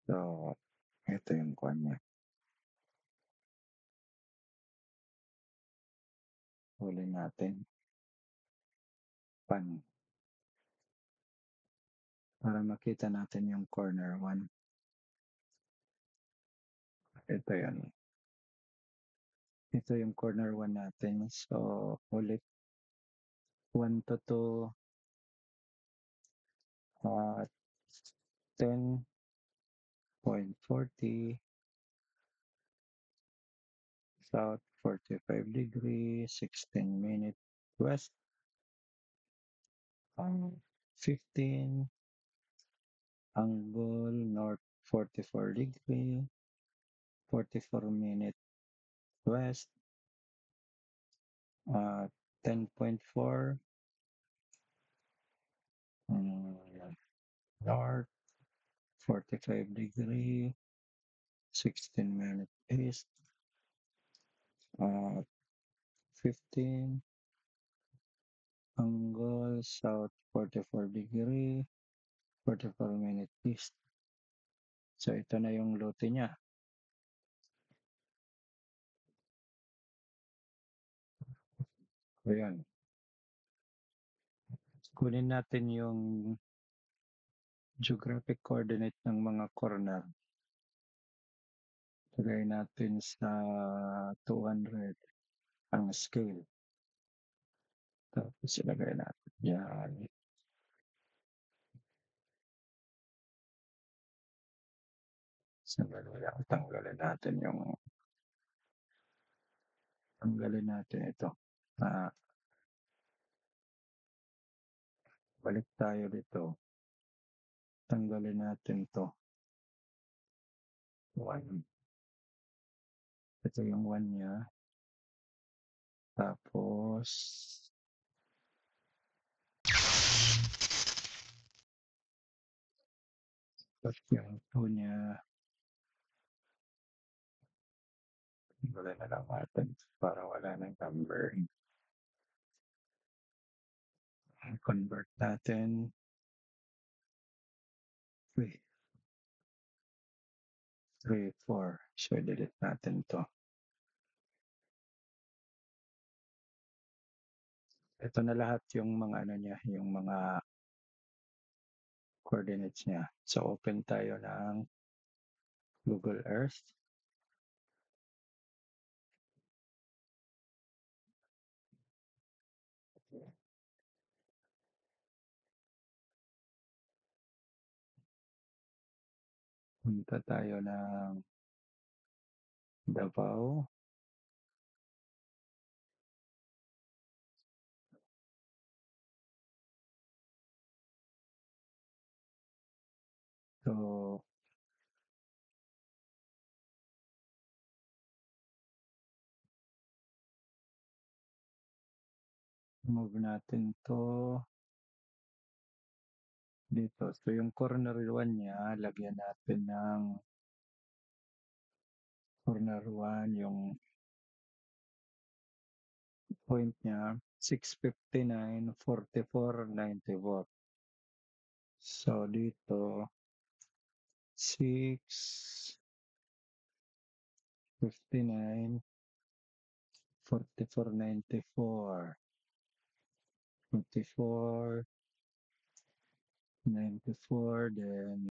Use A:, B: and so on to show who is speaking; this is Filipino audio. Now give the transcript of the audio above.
A: So, ito yung kuwan niya, huli natin, pan para makita natin yung corner 1. Ito yun. Ito yung corner 1 natin. So, ulit 1 to 2, 10.40 south, 45 degrees, 16 minutes west, 15 angle north, 44 degree, 44 minutes west, uh, 10.4 north, 45 degree, 16 minutes east, uh, 15 angle south, 44 degree, 44 minutes east. So, ito na yung lote niya. Ayan. Kunin natin yung geographic coordinate ng mga corner. Lagay natin sa 200 ang scale. Tapos ilagay natin yan. Sandali lang, tanggalin natin ito. Balik tayo dito. Tanggalin natin to. 1. Ito yung 1 niya. Tapos, yung 2 niya. Tanggalin na lang natin para wala nang number. Convert natin. Wait. 3, 4. So, delete natin to. Ito na lahat yung mga ano niya, yung mga coordinates niya. So, open tayo ng Google Earth. Punta tayo ng Davao. So, move natin to dito. So, yung corner 1 niya, lagyan natin ng corner 1, yung point niya, 659.44.94. So, dito, 659.44.94. 54, 94, then